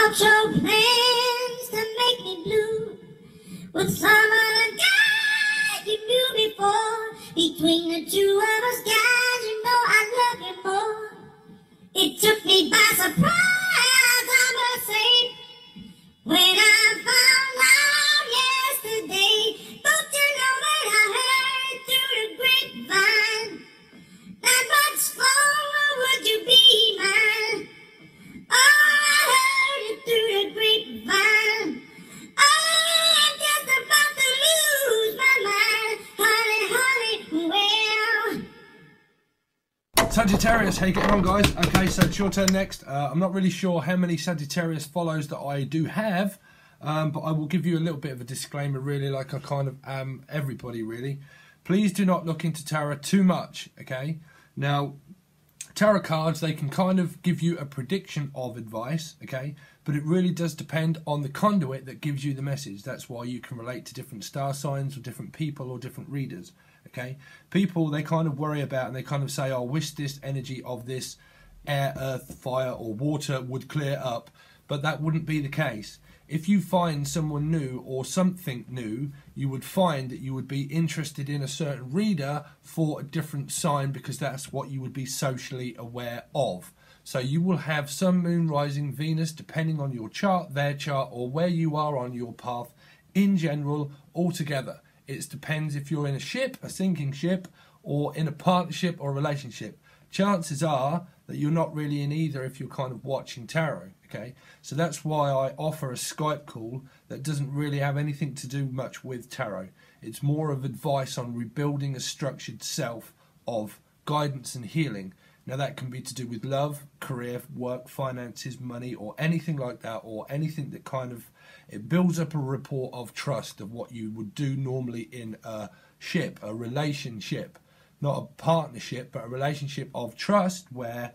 about your plans to make me blue with some other guy you knew before. Between the two of us guys, you know I love you more. It took me by surprise, I must say, when I found out yesterday. Don't you know that I heard through the grapevine that much longer would you be mine? Oh, I heard it through the grapevine. Oh, I'm just about to lose my mind, honey, honey, well. Sagittarius, how you getting on, guys? Okay, so it's your turn next. I'm not really sure how many Sagittarius follows that I do have, but I will give you a little bit of a disclaimer, really, like I kind of am everybody, really. Please do not look into tarot too much, okay? Now, tarot cards, they can kind of give you a prediction of advice, okay? But it really does depend on the conduit that gives you the message. That's why you can relate to different star signs or different people or different readers, okay? People, they kind of worry about and they kind of say, oh, I wish this energy of this air, earth, fire or water would clear up, but that wouldn't be the case. If you find someone new or something new, you would find that you would be interested in a certain reader for a different sign because that's what you would be socially aware of. So you will have some moon, rising, Venus, depending on your chart, their chart, or where you are on your path in general altogether. It depends if you're in a ship, a sinking ship, or in a partnership or relationship. Chances are that you're not really in either if you're kind of watching tarot, okay? So that's why I offer a Skype call that doesn't really have anything to do much with tarot. It's more of advice on rebuilding a structured self of guidance and healing. Now that can be to do with love, career, work, finances, money, or anything like that, or anything that kind of, it builds up a rapport of trust of what you would do normally in a ship, a relationship. Not a partnership, but a relationship of trust where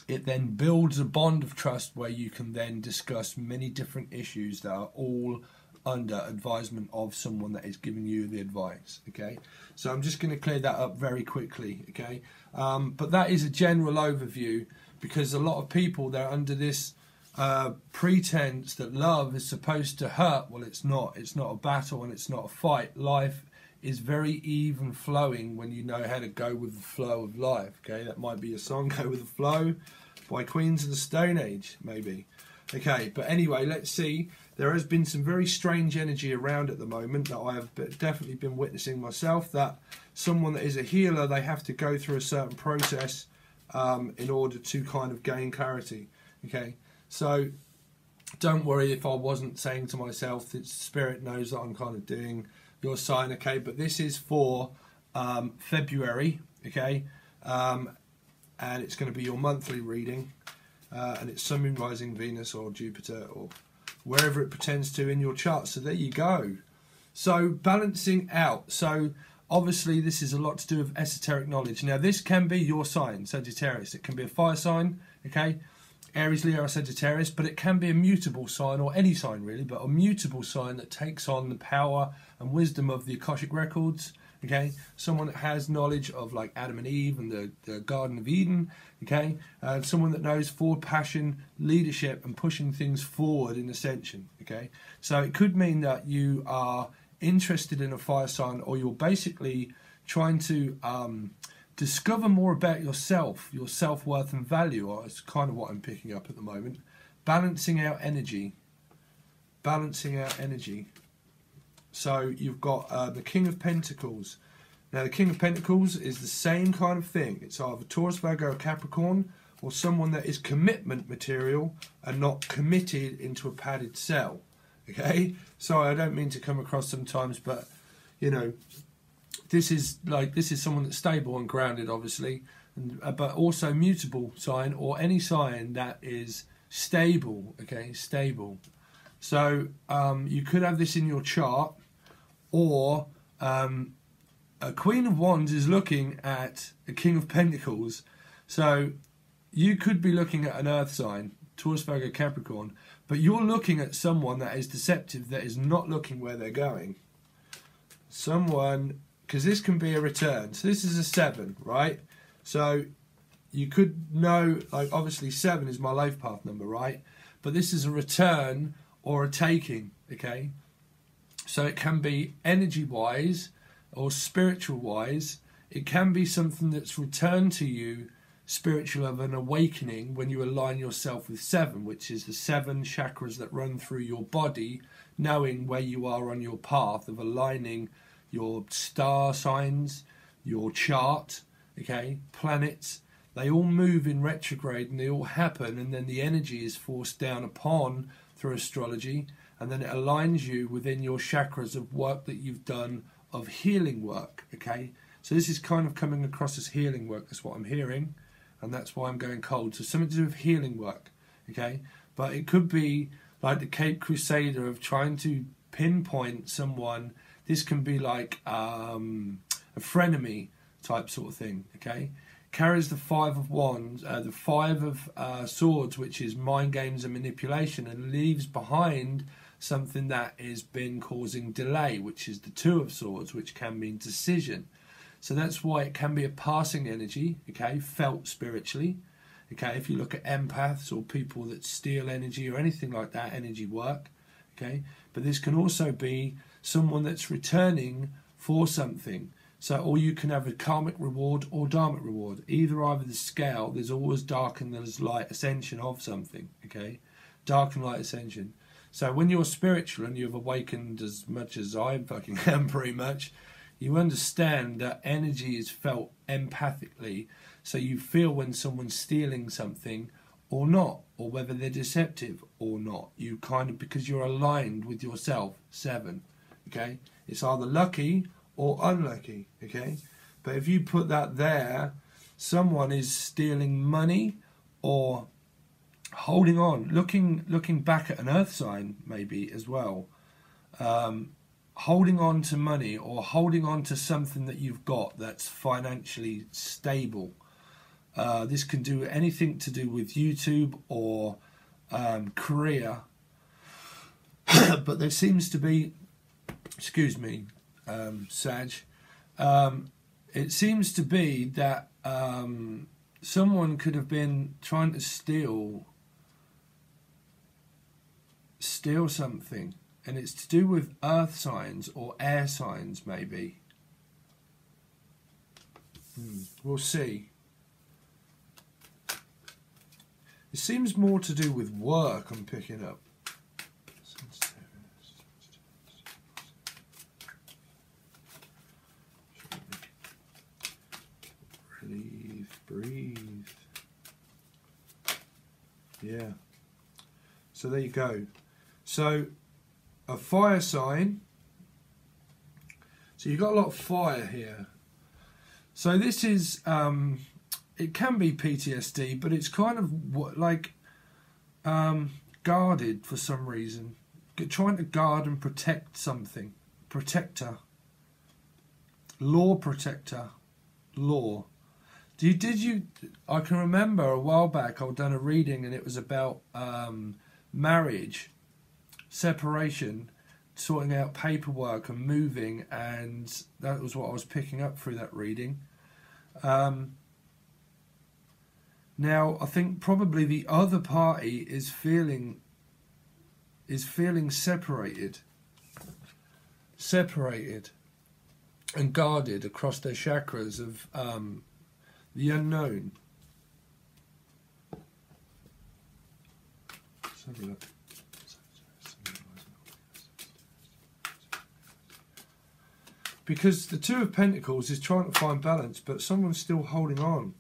it then builds a bond of trust where you can then discuss many different issues that are all under advisement of someone that is giving you the advice, okay? So I'm just going to clear that up very quickly, okay? But that is a general overview because a lot of people, they're under this pretense that love is supposed to hurt. Well, it's not. It's not a battle and it's not a fight. Life is very even flowing when you know how to go with the flow of life, okay? That might be a song, Go With The Flow, by Queens of the Stone Age, maybe. Okay, but anyway, let's see. There has been some very strange energy around at the moment that I have definitely been witnessing myself, that someone that is a healer, they have to go through a certain process in order to kind of gain clarity, okay? So don't worry if I wasn't saying to myself that Spirit knows that I'm kind of doing your sign, okay? But this is for February, okay? And it's going to be your monthly reading, and it's Sun, Moon, Rising, Venus or Jupiter or wherever it pertains to in your chart. So there you go. So balancing out. So obviously this is a lot to do with esoteric knowledge. Now this can be your sign, Sagittarius. It can be a fire sign, okay? Aries, Leo, Sagittarius, but it can be a mutable sign, or any sign really, but a mutable sign that takes on the power and wisdom of the Akashic records, okay? Someone that has knowledge of like Adam and Eve and the Garden of Eden, okay? Someone that knows forward passion, leadership and pushing things forward in ascension, okay? So it could mean that you are interested in a fire sign, or you're basically trying to discover more about yourself, your self-worth and value, or it's kind of what I'm picking up at the moment. Balancing out energy. Balancing out energy. So you've got the King of Pentacles. Now the King of Pentacles is the same kind of thing. It's either Taurus, Virgo, or Capricorn, or someone that is commitment material and not committed into a padded cell. Okay? Sorry, I don't mean to come across sometimes, but you know, this is someone that's stable and grounded, obviously, but also mutable sign, or any sign that is stable, okay, stable. So you could have this in your chart, or a Queen of Wands is looking at a King of Pentacles. So you could be looking at an earth sign, Taurus, Virgo, Capricorn, but you're looking at someone that is deceptive, that is not looking where they're going. Someone, because this can be a return. So this is a 7, right? So you could know, like obviously 7 is my life path number, right? but this is a return or a taking, okay? So it can be energy-wise or spiritual-wise. It can be something that's returned to you, spiritual, of an awakening, when you align yourself with 7, which is the 7 chakras that run through your body, knowing where you are on your path of aligning your star signs, your chart, okay, planets. They all move in retrograde and they all happen, and then the energy is forced down upon through astrology, and then it aligns you within your chakras of work that you've done, of healing work, okay? So this is kind of coming across as healing work. That's what I'm hearing, and that's why I'm going cold. So something to do with healing work, okay? But it could be like the Cape Crusader of trying to pinpoint someone. This can be like a frenemy type sort of thing, okay? Carries the 5 of Wands, the 5 of Swords, which is mind games and manipulation, and leaves behind something that has been causing delay, which is the 2 of Swords, which can mean decision. So that's why it can be a passing energy, okay, felt spiritually, okay? If you look at empaths or people that steal energy or anything like that, energy work, okay? But this can also be someone that's returning for something. So, or you can have a karmic reward or dharmic reward. Either the scale, there's always dark and there's light ascension of something, okay? Dark and light ascension. So when you're spiritual and you've awakened as much as I fucking am pretty much, you understand that energy is felt empathically. So you feel when someone's stealing something or not, or whether they're deceptive or not. You kind of, because you're aligned with yourself, 7, okay? It's either lucky or unlucky, okay? But if you put that there, someone is stealing money or holding on, looking back at an earth sign maybe as well, holding on to money or holding on to something that you've got that's financially stable. This can do anything to do with YouTube or career, but there seems to be, excuse me, Sag, it seems to be that someone could have been trying to steal something, and it's to do with earth signs or air signs maybe. We'll see. It seems more to do with work, I'm picking up. Breathe. Yeah. So there you go. So a fire sign. So you've got a lot of fire here. So this is, it can be PTSD, but it's kind of like guarded for some reason. Trying to guard and protect something. Protector. Law protector. Law. I can remember a while back I'd done a reading and it was about marriage, separation, sorting out paperwork and moving, and that was what I was picking up through that reading. Now I think probably the other party is feeling separated and guarded across their chakras of the unknown. Let's have a look. Because the 2 of Pentacles is trying to find balance, but someone's still holding on.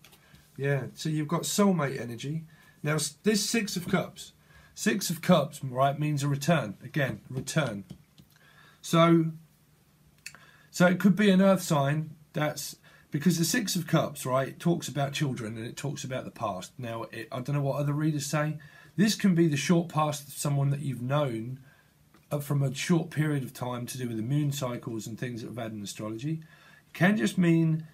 Yeah, so you've got soulmate energy. Now, this 6 of Cups. 6 of Cups, right, means a return. Again, return. So it could be an earth sign that's... Because the 6 of Cups, right, talks about children and it talks about the past. Now, I don't know what other readers say. This can be the short past of someone that you've known from a short period of time to do with the moon cycles and things that we've had in astrology. It can just mean...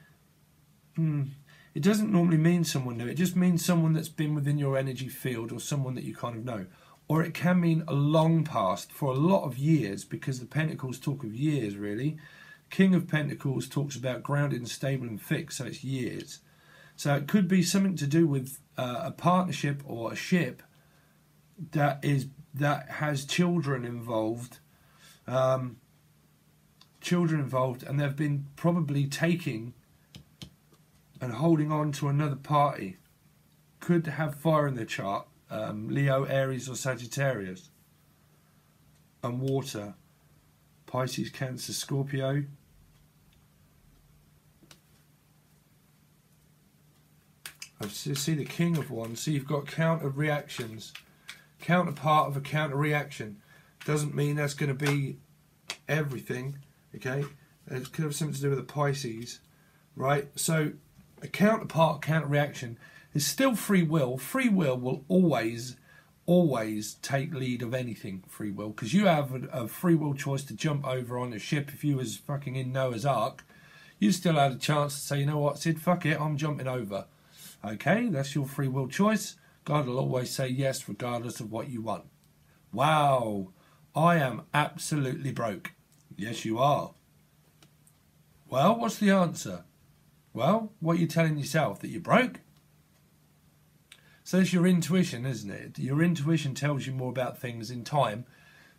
it doesn't normally mean someone new. It just means someone that's been within your energy field or someone that you kind of know. Or it can mean a long past for a lot of years, because the Pentacles talk of years, really. King of Pentacles talks about grounded and stable and fixed, so it's years. So it could be something to do with a partnership or a ship that has children involved, and they've been probably taking and holding on to another party. Could have fire in their chart, Leo, Aries or Sagittarius, and water, Pisces, Cancer, Scorpio. I see the King of Wands. So you've got counter reactions, counterpart of a counter reaction. Doesn't mean that's going to be everything, okay? It could have something to do with the Pisces, right? So a counterpart, counter reaction is still free will. Free will will always take lead of anything, free will, because you have a free will choice to jump over on a ship. If you was fucking in Noah's Ark, you still had a chance to say, you know what, Sid, fuck it, I'm jumping over. Okay, that's your free will choice. God will always say yes regardless of what you want. Wow, I am absolutely broke. Yes, you are. Well, what's the answer? Well, what are you telling yourself? That you're broke? So it's your intuition, isn't it? Your intuition tells you more about things in time.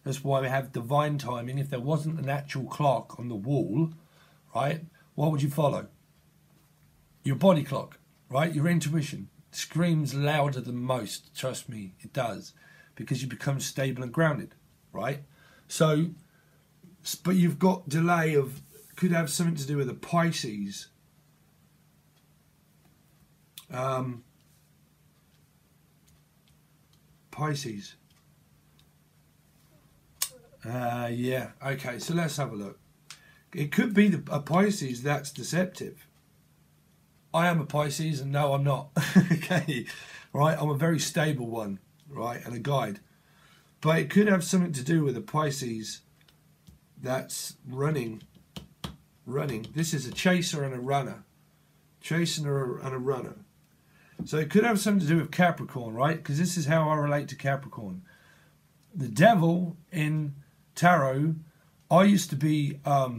That's why we have divine timing. If there wasn't an actual clock on the wall, right, what would you follow? Your body clock, right? Your intuition screams louder than most. Trust me, it does. Because you become stable and grounded, right? So, but you've got delay of, could have something to do with the Pisces. Pisces. Yeah, okay, so let's have a look. It could be a Pisces that's deceptive. I am a Pisces and no, I'm not. Okay, right, I'm a very stable one, right, and a guide. But it could have something to do with a Pisces that's running. This is a chaser and a runner. Chaser and a runner. So it could have something to do with Capricorn, right? Because this is how I relate to Capricorn. The devil in tarot, I used to be what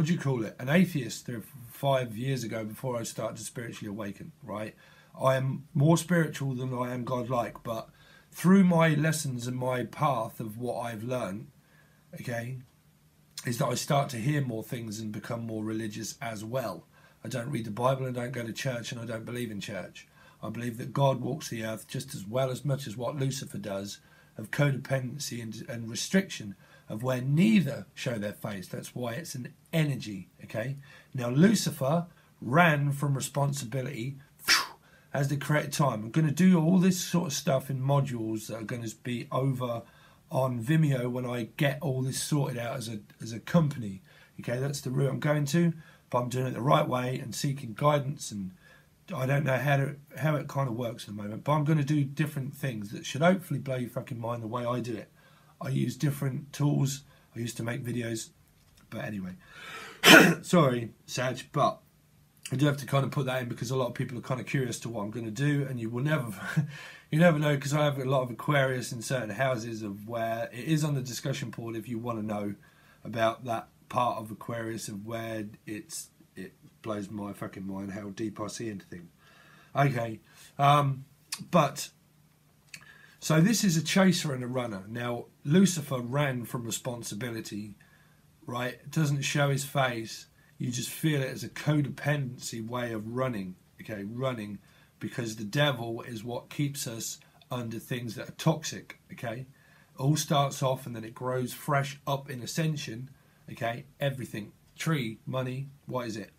do you call it? An atheist 5 years ago before I started to spiritually awaken, right? I am more spiritual than I am godlike, but through my lessons and my path of what I've learned, okay, is that I start to hear more things and become more religious as well. I don't read the Bible, I don't go to church, and I don't believe in church. I believe that God walks the earth just as well as much as what Lucifer does, of codependency and restriction, of where neither show their face. That's why it's an energy, okay? Now, Lucifer ran from responsibility as they created time. I'm going to do all this sort of stuff in modules that are going to be over on Vimeo when I get all this sorted out as a company, okay? That's the route I'm going to. But I'm doing it the right way and seeking guidance, and I don't know how it kind of works at the moment, but I'm going to do different things that should hopefully blow your fucking mind the way I do it. I use different tools. I used to make videos, but anyway, sorry, Sag, but I do have to kind of put that in because a lot of people are kind of curious to what I'm going to do, and you will never, you never know, because I have a lot of Aquarius in certain houses of where it is on the discussion board if you want to know about that part of Aquarius of where it blows my fucking mind how deep I see into things. Okay, but so this is a chaser and a runner. Now Lucifer ran from responsibility, right? It doesn't show his face. You just feel it as a codependency way of running. Okay, running because the devil is what keeps us under things that are toxic. Okay, all starts off and then it grows fresh up in ascension. Okay, everything, tree, money, what is it?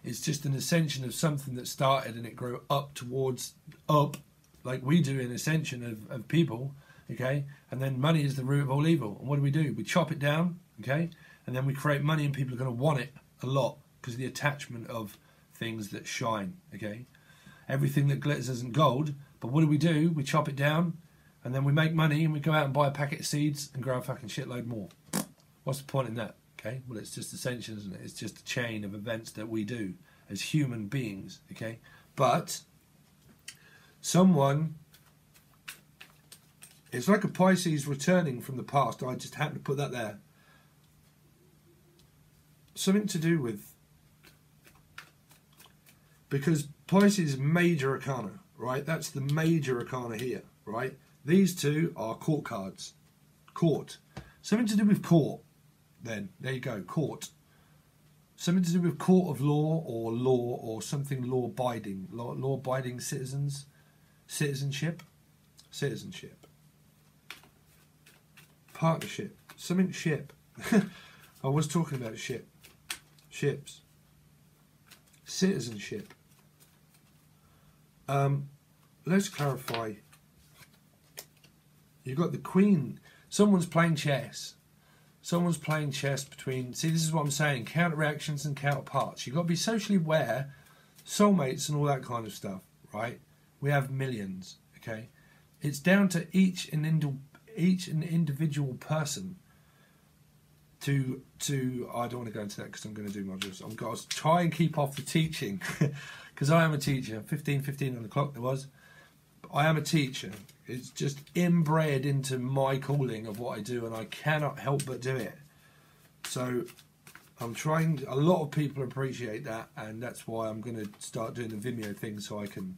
It's just an ascension of something that started and it grew up towards up, like we do in ascension of people, okay? And then money is the root of all evil. And what do? We chop it down, okay? And then we create money and people are going to want it a lot because of the attachment of things that shine, okay? Everything that glitters isn't gold, but what do? We chop it down and then we make money and we go out and buy a packet of seeds and grow a fucking shitload more. What's the point in that? Okay, well, it's just ascension, isn't it? It's just a chain of events that we do as human beings, okay? But someone, it's like a Pisces returning from the past. I just happened to put that there. Something to do with, because Pisces is major arcana, right? That's the major arcana here, right? These two are court cards. Court. Something to do with court, then. There you go, court. Something to do with court of law or something law-abiding. Law-abiding citizens. Citizenship. Citizenship. Partnership. Something ship. I was talking about ship. Ships. Citizenship. Let's clarify. You've got the Queen. Someone's playing chess. Someone's playing chess between... See, this is what I'm saying. Counter-reactions and counterparts. You've got to be socially aware. Soulmates and all that kind of stuff, right? We have millions, okay? It's down to each an individual person to I don't want to go into that because I'm going to do modules. I've got to try and keep off the teaching because I am a teacher. 15 on the clock there was. I am a teacher. It's just inbred into my calling of what I do, and I cannot help but do it. So I'm trying. A lot of people appreciate that, and that's why I'm going to start doing the Vimeo thing so I can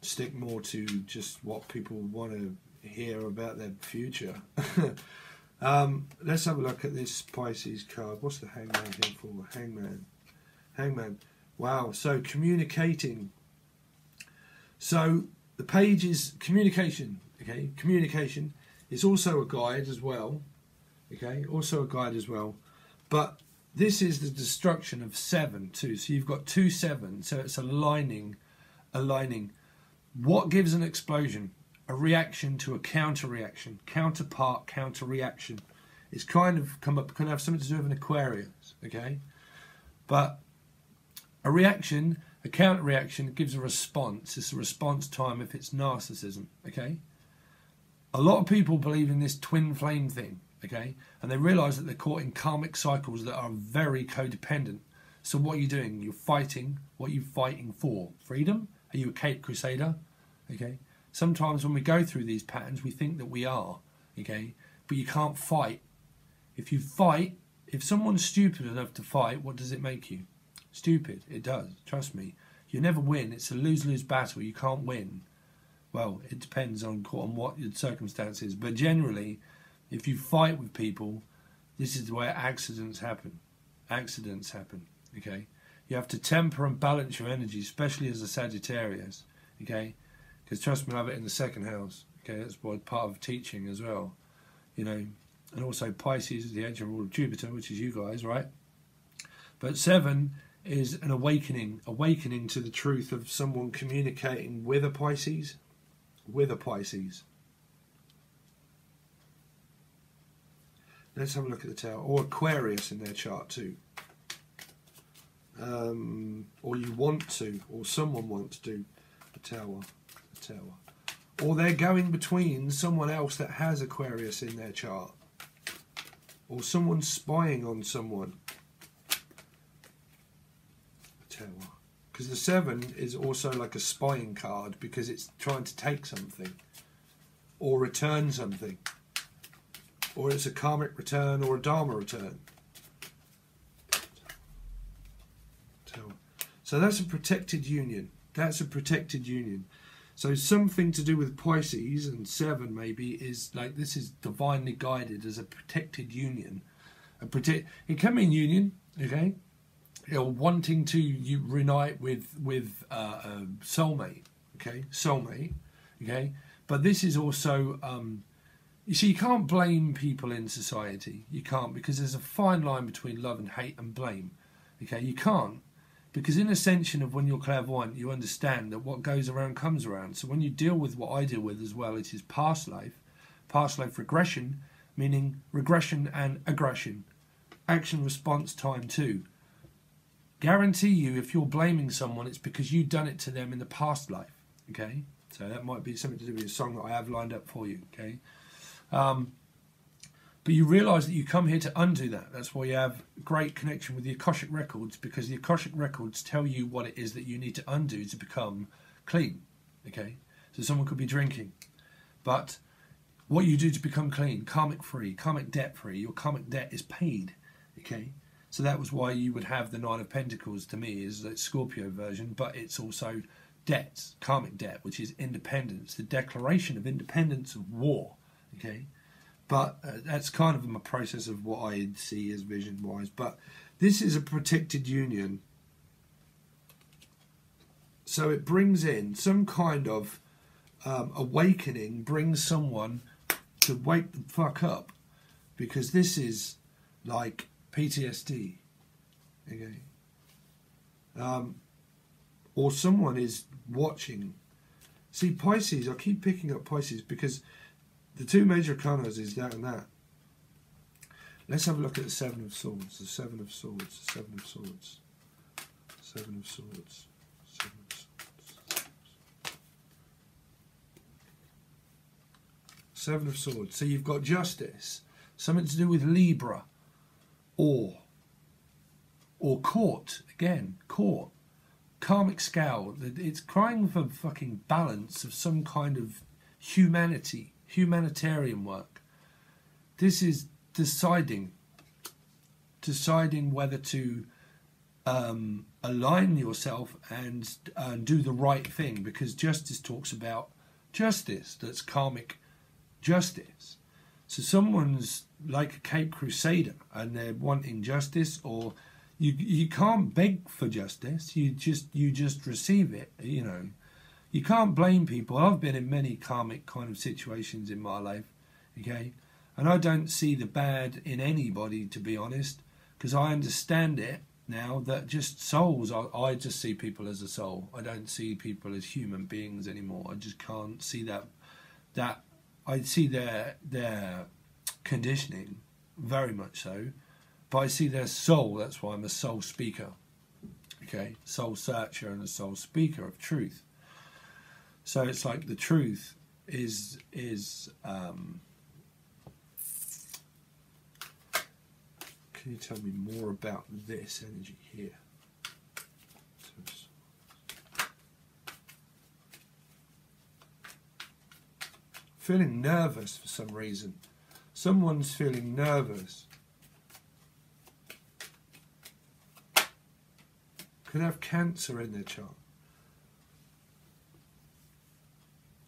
stick more to just what people want to hear about their future. Let's have a look at this Pisces card. What's the Hangman here for? Hangman. Wow. So communicating. So the page is communication. Okay, communication is also a guide as well. Okay, also a guide as well. But this is the destruction of 7 too. So you've got 2 7. So it's aligning. What gives an explosion? A reaction to a counter-reaction. Counterpart, counter-reaction. It's kind of come up, can have something to do with an Aquarius, okay? But a reaction, a counter-reaction gives a response. It's a response time if it's narcissism, okay? A lot of people believe in this twin flame thing, okay? And they realise that they're caught in karmic cycles that are very codependent. So what are you doing? You're fighting. What are you fighting for? Freedom? Are you a Cape Crusader? Okay? Sometimes when we go through these patterns, we think that we are, okay? But you can't fight. If you fight, if someone's stupid enough to fight, what does it make you? Stupid. It does. Trust me. You never win. It's a lose-lose battle. You can't win. Well, it depends on what your circumstances. But generally, if you fight with people, this is where accidents happen. Accidents happen, okay? You have to temper and balance your energy, especially as a Sagittarius, okay? Because trust me, I have it in the 2nd house. Okay, that's part of teaching as well. You know, and also Pisces is the ancient rule of Jupiter, which is you guys, right? But 7 is an awakening to the truth of someone communicating with a Pisces. With a Pisces. Let's have a look at the tower. Or Aquarius in their chart too. Or you want to, or someone wants to. The tower. Or they're going between someone else that has Aquarius in their chart, or someone's spying on someone. Because the 7 is also like a spying card because it's trying to take something or return something, or it's a karmic return or a dharma return. So that's a protected union. That's a protected union. So something to do with Pisces and 7 maybe is like this is divinely guided as a protected union. It can mean union, okay? You're wanting to reunite with a soulmate, okay? Soulmate, okay? But this is also, you see, you can't blame people in society. You can't, because there's a fine line between love and hate and blame, okay? You can't. Because in Ascension of when you're clairvoyant, you understand that what goes around comes around. So when you deal with what I deal with as well, it is past life regression, meaning regression and aggression. Action response time too. Guarantee you, if you're blaming someone, it's because you've done it to them in the past life. Okay? So that might be something to do with a song that I have lined up for you. Okay? But you realise that you come here to undo that. That's why you have great connection with the Akashic Records, because the Akashic Records tell you what it is that you need to undo to become clean. Okay? So someone could be drinking. But what you do to become clean, karmic free, karmic debt free, your karmic debt is paid. Okay? So that was why you would have the 9 of Pentacles to me, is that Scorpio version, but it's also debts, karmic debt, which is independence, the declaration of independence of war. Okay, but that's kind of a process of what I see as vision-wise. But this is a protected union, so it brings in some kind of awakening, brings someone to wake the fuck up, because this is like PTSD. Okay, or someone is watching. See, Pisces, I keep picking up Pisces because the two major arcana is that and that. Let's have a look at the Seven of Swords. The Seven of Swords. The Seven of Swords. Seven of Swords. Seven of Swords. Seven of Swords. So you've got justice, something to do with Libra, or court. Again, court. Karmic scale. It's crying for fucking balance of some kind of humanity. Humanitarian work. This is deciding whether to align yourself and do the right thing, because justice talks about justice. That's karmic justice. So someone's like a Cape Crusader and they're wanting justice, or you can't beg for justice. You just receive it. You know. You can't blame people. I've been in many karmic kind of situations in my life, okay? And I don't see the bad in anybody, to be honest, because I understand it now that just souls, I just see people as a soul. I don't see people as human beings anymore. I just can't see that I see their conditioning, very much so, but I see their soul. That's why I'm a soul speaker, okay? Soul searcher and a soul speaker of truth. So it's like the truth is can you tell me more about this energy here? Feeling nervous for some reason. Someone's feeling nervous. Could have Cancer in their chart.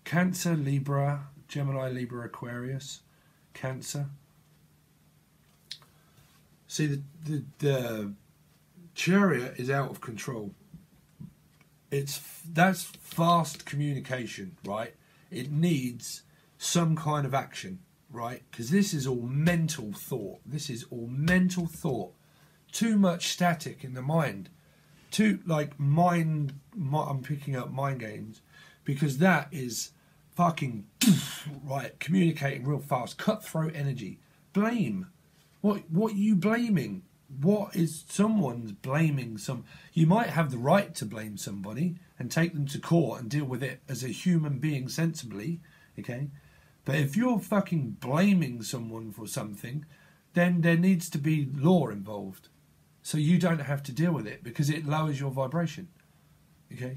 Cancer, Libra, Gemini, Libra, Aquarius, Cancer. See, the Chariot is out of control. That's fast communication, right? It needs some kind of action, right? Because this is all mental thought. This is all mental thought. Too much static in the mind. I'm picking up mind games, because that is fucking right, communicating real fast, cutthroat energy. Blame. What are you blaming? What is someone's blaming some? You might have the right to blame somebody and take them to court and deal with it as a human being sensibly, okay? But if you're fucking blaming someone for something, then there needs to be law involved, so you don't have to deal with it, because it lowers your vibration, okay?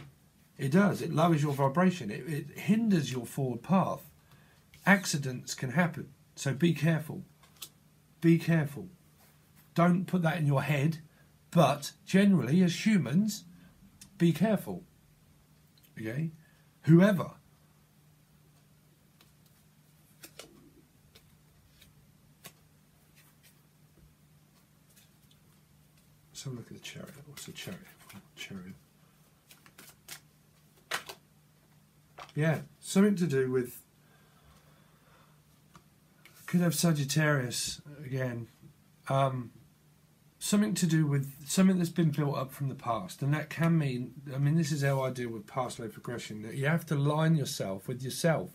It does. It lowers your vibration. It hinders your forward path. Accidents can happen. So be careful. Be careful. Don't put that in your head. But generally, as humans, be careful. Okay? Whoever. Let's have a look at the Chariot. What's the Chariot? Chariot. Yeah, something to do with, could have Sagittarius again, something to do with something that's been built up from the past, and that can mean, I mean, this is how I deal with past life regression, that you have to align yourself with yourself,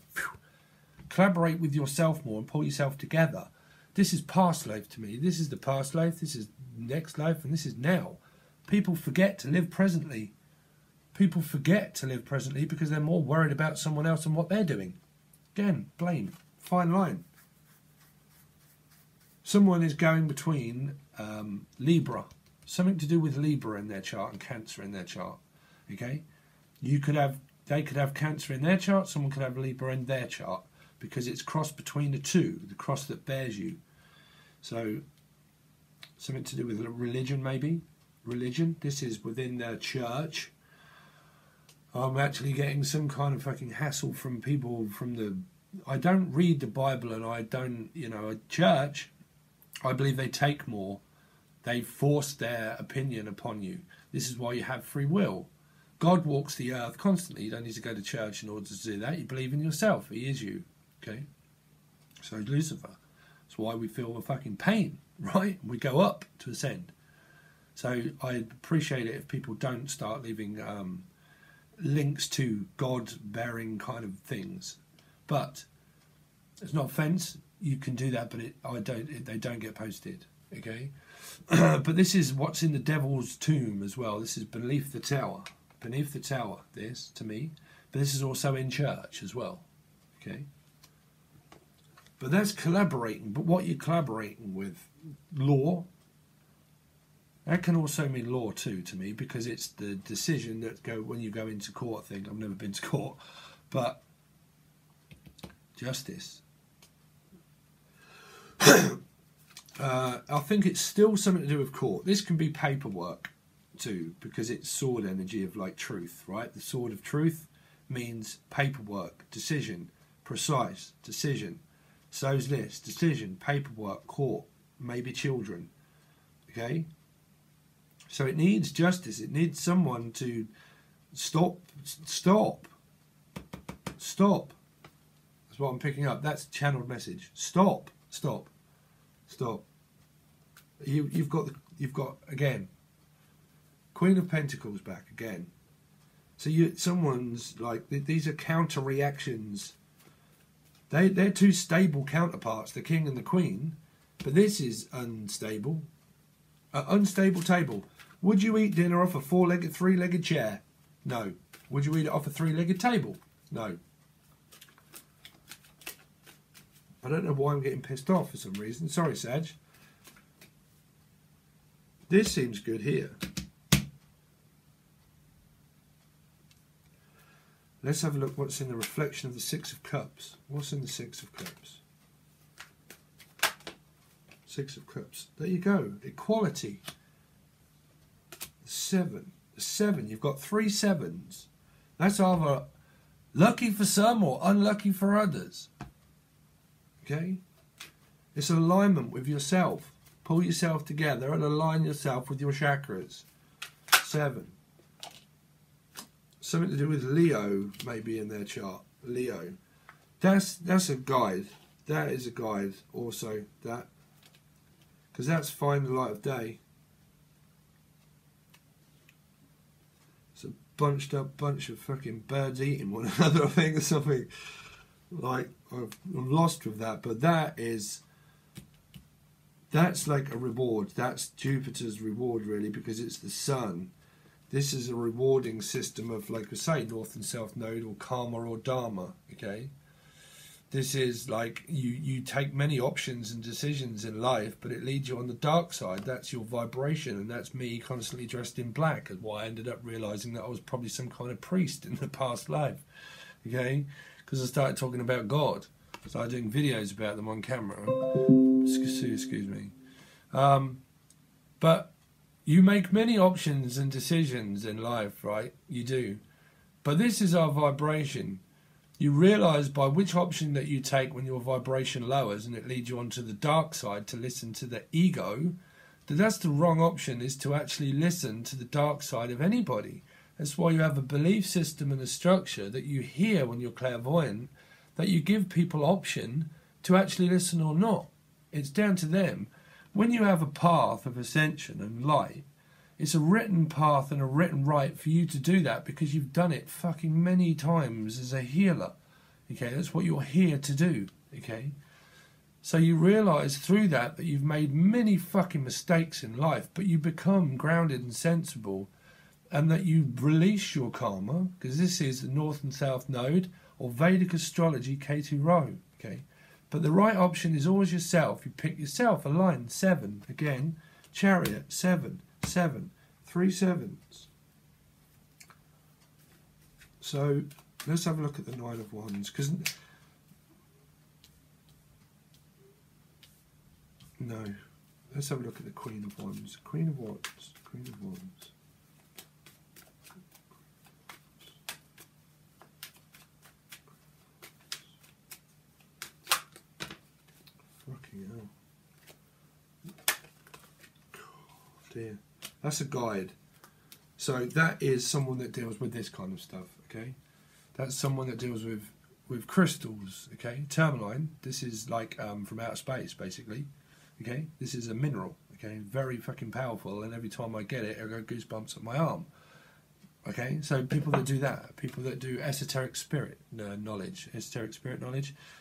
collaborate with yourself more and pull yourself together. This is past life to me. This is the past life, this is next life, and this is now. People forget to live presently. People forget to live presently because they're more worried about someone else and what they're doing. Again, blame. Fine line. Someone is going between Libra, something to do with Libra in their chart and Cancer in their chart. Okay, they could have Cancer in their chart. Someone could have Libra in their chart, because it's crossed between the two, the cross that bears you. So something to do with religion, maybe religion. This is within their church. I'm actually getting some kind of fucking hassle from people from the... I don't read the Bible, and I don't, you know, a church, I believe they take more. They force their opinion upon you. This is why you have free will. God walks the earth constantly. You don't need to go to church in order to do that. You believe in yourself. He is you. Okay? So is Lucifer. That's why we feel the fucking pain, right? We go up to ascend. So I appreciate it if people don't start leaving links to God-bearing kind of things. But it's not offence. You can do that, but they don't get posted. Okay? But this is what's in the devil's tomb as well. This is beneath the tower. Beneath the tower, this, to me. But this is also in church as well. Okay? But that's collaborating. But what you're collaborating with, law, that can also mean law too, to me, because it's the decision that when you go into court thing. I've never been to court. But justice. I think it's still something to do with court. This can be paperwork too, because it's sword energy of like truth, right? The sword of truth means paperwork, decision, precise, decision. So's this, decision, paperwork, court, maybe children. Okay? So it needs justice. It needs someone to stop. That's what I'm picking up. That's a channeled message. Stop. You've got again, Queen of Pentacles back again. So someone's like, these are counter reactions. They're two stable counterparts, the King and the Queen, but this is unstable. An unstable table. Would you eat dinner off a three-legged chair? No. Would you eat it off a three-legged table? No. I don't know why I'm getting pissed off for some reason. Sorry, Sag. This seems good here. Let's have a look what's in the reflection of the Six of Cups. What's in the Six of Cups? Six of Cups. There you go. Equality. Seven. The seven. You've got 3 sevens. That's either lucky for some or unlucky for others. Okay? It's alignment with yourself. Pull yourself together and align yourself with your chakras. 7. Something to do with Leo, maybe in their chart. Leo. That's a guide. That is a guide also. That. Because that's find the light of day. It's a bunched up bunch of fucking birds eating one another, I think, or something. Like, I'm lost with that, but that's like a reward. That's Jupiter's reward, really, because it's the sun. This is a rewarding system of, like I say, North and South Node, or Karma or Dharma, okay? This is like, you take many options and decisions in life, but it leads you on the dark side. That's your vibration, and that's me constantly dressed in black, is why I ended up realising that I was probably some kind of priest in the past life, okay? Because I started talking about God. I started doing videos about them on camera. Excuse me. But you make many options and decisions in life, right? You do. But this is our vibration. You realise by which option that you take when your vibration lowers and it leads you onto the dark side to listen to the ego, that's the wrong option, is to actually listen to the dark side of anybody. That's why you have a belief system and a structure that you hear when you're clairvoyant, that you give people option to actually listen or not. It's down to them. When you have a path of ascension and light, it's a written path and a written right for you to do that, because you've done it fucking many times as a healer. Okay, that's what you're here to do. Okay, so you realise through that you've made many fucking mistakes in life, but you become grounded and sensible, and that you release your karma, because this is the North and South Node, or Vedic astrology, K2 row. Okay, but the right option is always yourself. You pick yourself. A line 7 again. Chariot 7. 7. 3 sevens. So let's have a look at the 9 of Wands, because no, let's have a look at the Queen of Wands. Queen of Wands. Queen of Wands. clear. That's a guide. So that is someone that deals with this kind of stuff, okay? That's someone that deals with crystals, okay? Tourmaline, this is like from outer space, basically, okay? This is a mineral, okay? Very fucking powerful, and every time I get it, I go goosebumps on my arm, okay? So people that do that, people that do esoteric spirit knowledge,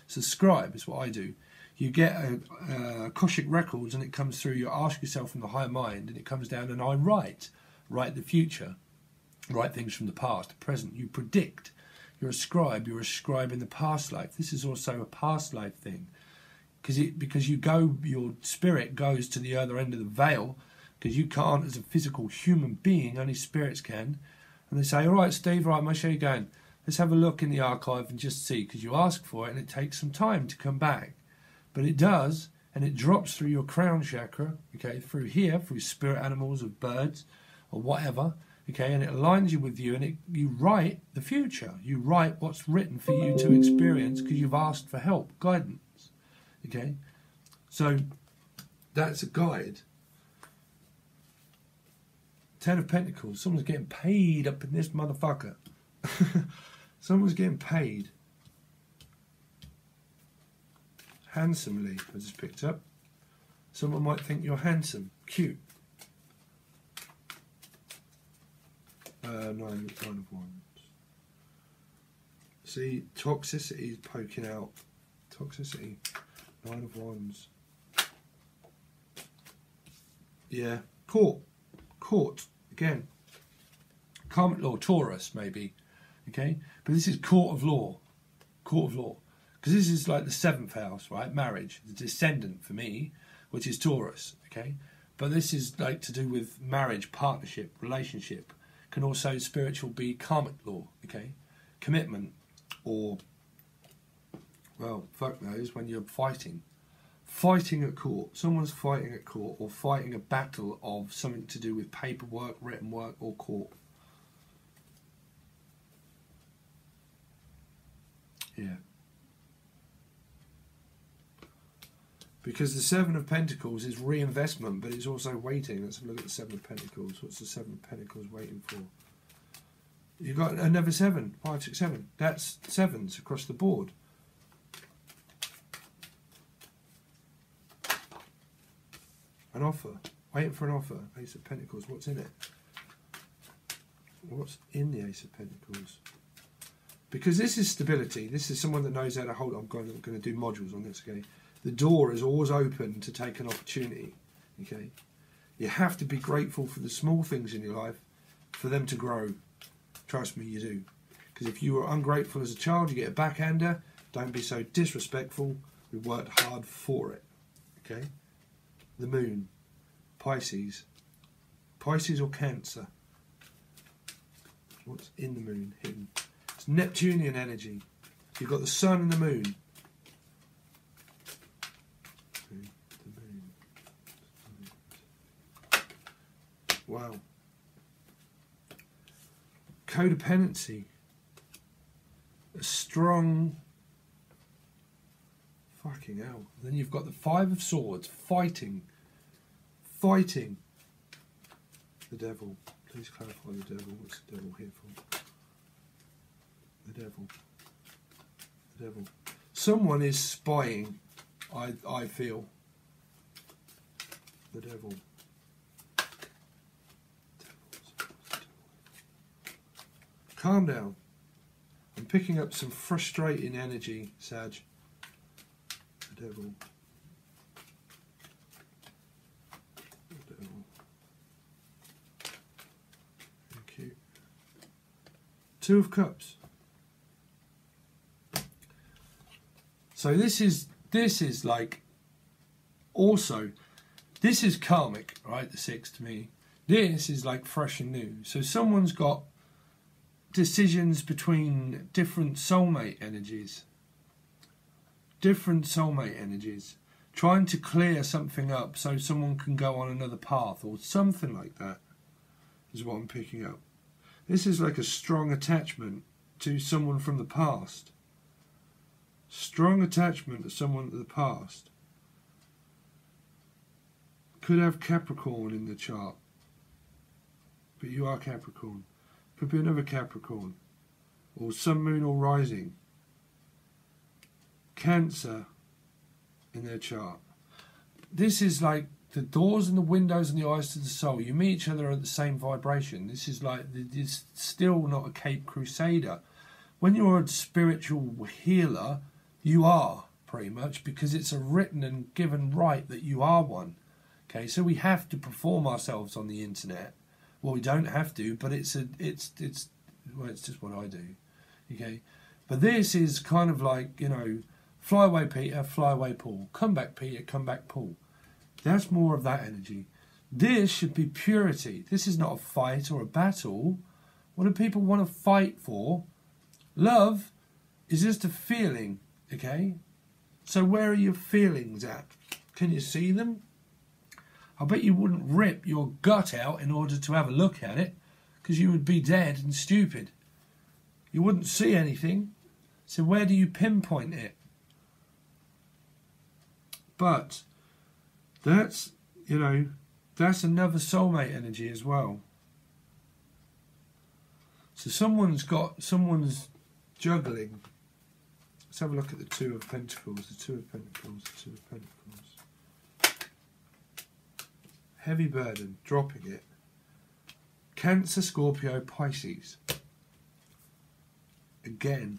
subscribe is what I do. You get Akashic records, and it comes through. You ask yourself from the higher mind, and it comes down, and I write the future, write things from the past, the present. You predict. You're a scribe. You're a scribe in the past life. This is also a past life thing, because you go, your spirit goes to the other end of the veil, because you can't as a physical human being. Only spirits can. And they say, all right, Steve, right, where are you going? Let's have a look in the archive and just see, because you ask for it, and it takes some time to come back. But it does, and it drops through your crown chakra, okay, through here, through spirit animals or birds or whatever, okay, and it aligns you with you, and you write the future. You write what's written for you to experience because you've asked for help, guidance, okay? So that's a guide. 10 of Pentacles. Someone's getting paid up in this motherfucker. Someone's getting paid. Handsomely, I just picked up. Someone might think you're handsome, cute. Nine of Wands. See, toxicity is poking out. Toxicity. 9 of Wands. Yeah, court again. Karmic law, Taurus maybe. Okay, but this is court of law. Court of law. Because this is like the 7th house, right? Marriage, the descendant for me, which is Taurus, okay? But this is like to do with marriage, partnership, relationship. Can also spiritual be karmic law, okay? Commitment, or, well, fuck knows, when you're fighting. Fighting at court. Someone's fighting at court, or fighting a battle of something to do with paperwork, written work, or court. Yeah. Because the 7 of Pentacles is reinvestment, but it's also waiting. Let's have a look at the 7 of Pentacles. What's the 7 of Pentacles waiting for? You've got another 7. 5, 6, 7. That's 7s across the board. An offer. Waiting for an offer. Ace of Pentacles. What's in it? What's in the Ace of Pentacles? Because this is stability. This is someone that knows how to hold. I'm going to do modules on this, okay? The door is always open to take an opportunity, okay? You have to be grateful for the small things in your life for them to grow. Trust me, you do. Because if you were ungrateful as a child, you get a backhander. Don't be so disrespectful. We worked hard for it, okay? The moon, Pisces. Pisces or Cancer. What's in the moon? Hidden. It's Neptunian energy. You've got the sun and the moon. Wow. Codependency. A strong... Fucking hell. Then you've got the 5 of Swords. Fighting. Fighting. The devil. Please clarify the devil. What's the devil here for? The devil. The devil. Someone is spying, I feel. The devil. Calm down. I'm picking up some frustrating energy, Sag. The devil. The devil. Thank you. 2 of Cups. So this is like, also, this is karmic, right? The 6 to me. This is like fresh and new. So someone's got decisions between different soulmate energies. Different soulmate energies. Trying to clear something up so someone can go on another path or something like that is what I'm picking up. This is like a strong attachment to someone from the past. Strong attachment to someone of the past. Could have Capricorn in the chart. but you are Capricorn. Could be another Capricorn. Or Sun, Moon or Rising. Cancer in their chart. This is like the doors and the windows and the eyes to the soul. You meet each other at the same vibration. This is like, it's still not a Cape Crusader. When you're a spiritual healer, you are pretty much, because it's a written and given right that you are one. Okay, so we have to perform ourselves on the internet. Well, we don't have to, but it's just what I do. Okay, but this is kind of like, you know, fly away Peter, fly away Paul. Come back Peter, come back Paul. That's more of that energy. This should be purity. This is not a fight or a battle. What do people want to fight for? Love is just a feeling, okay? So where are your feelings at? Can you see them? I bet you wouldn't rip your gut out in order to have a look at it, because you would be dead and stupid. You wouldn't see anything. So where do you pinpoint it? But that's, you know, that's another soulmate energy as well. So someone's juggling. Let's have a look at the Two of Pentacles, the Two of Pentacles, the Two of Pentacles. Heavy burden, dropping it. Cancer, Scorpio, Pisces. Again.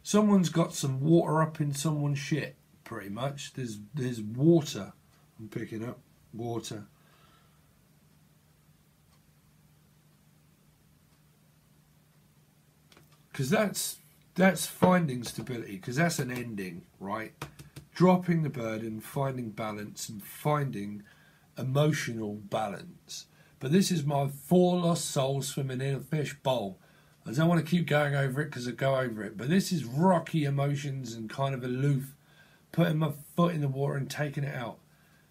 Someone's got some water up in someone's shit, pretty much. There's water. I'm picking up water. Because that's finding stability, because that's an ending, right? Dropping the burden, finding balance, and finding emotional balance. But this is my 4 lost souls swimming in a fish bowl. I don't want to keep going over it because I go over it. But this is rocky emotions and kind of aloof. Putting my foot in the water and taking it out.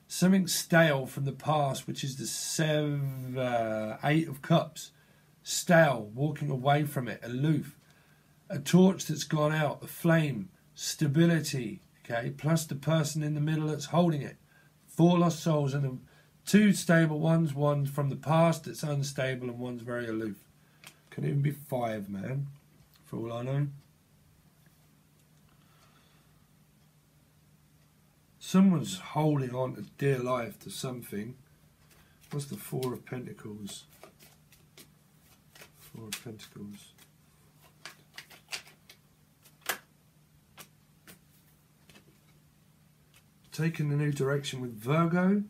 Something stale from the past, which is the 8 of Cups. Stale, walking away from it, aloof. A torch that's gone out, a flame, stability. Okay, plus the person in the middle that's holding it. 4 lost souls, and the 2 stable ones. One's from the past that's unstable, and one's very aloof. Could even be 5, man, for all I know. Someone's holding on to dear life to something. What's the 4 of Pentacles? 4 of Pentacles. Taking a new direction with Virgo,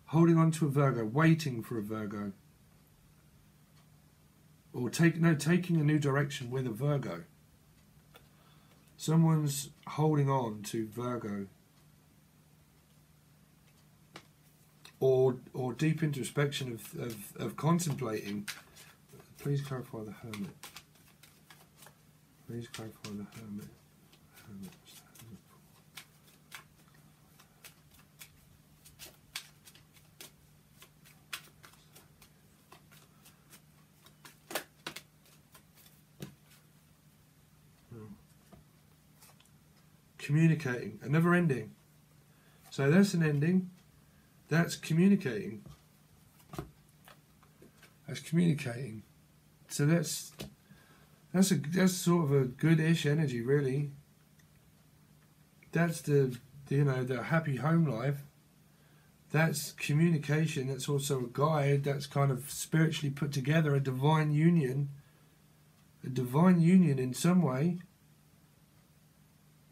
holding on to a Virgo, waiting for a Virgo, or taking a new direction with a Virgo. Someone's holding on to Virgo, or deep introspection of contemplating. Please clarify the Hermit. Please clarify the Hermit. Hermit. Communicating, a never ending. So that's an ending. That's communicating. That's communicating. So that's sort of a good-ish energy, really. That's the happy home life. That's communication. That's also a guide. That's kind of spiritually put together, a divine union. A divine union in some way.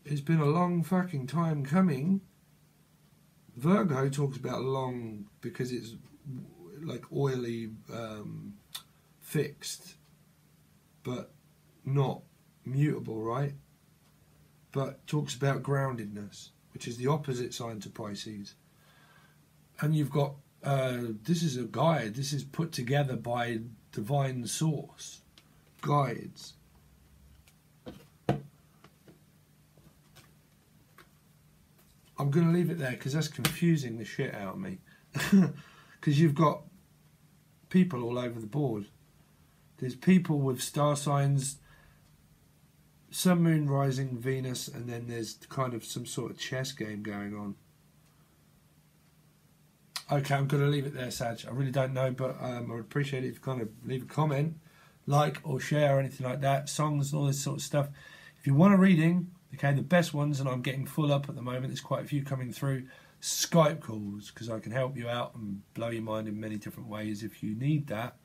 It's been a long fucking time coming. Virgo talks about long because it's like oily, fixed, but not mutable, right? But talks about groundedness, which is the opposite sign to Pisces. And you've got, this is a guide. This is put together by divine source. Guides. I'm going to leave it there because that's confusing the shit out of me. Because you've got people all over the board. There's people with star signs, Sun, Moon, Rising, Venus, and then there's kind of some sort of chess game going on. Okay, I'm going to leave it there, Sag. I really don't know, but I would appreciate it if you kind of leave a comment, like or share or anything like that. Songs and all this sort of stuff. If you want a reading, okay, the best ones, and I'm getting full up at the moment, there's quite a few coming through, Skype calls, because I can help you out and blow your mind in many different ways if you need that,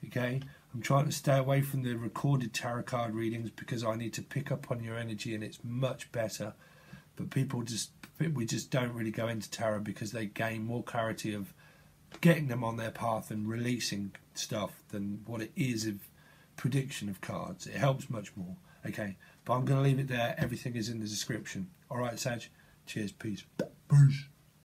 okay. I'm trying to stay away from the recorded tarot card readings because I need to pick up on your energy and it's much better. But we just don't really go into tarot because they gain more clarity of getting them on their path and releasing stuff than what it is of prediction of cards. It helps much more, okay. But I'm going to leave it there. Everything is in the description. All right, Sag. Cheers. Peace. Peace.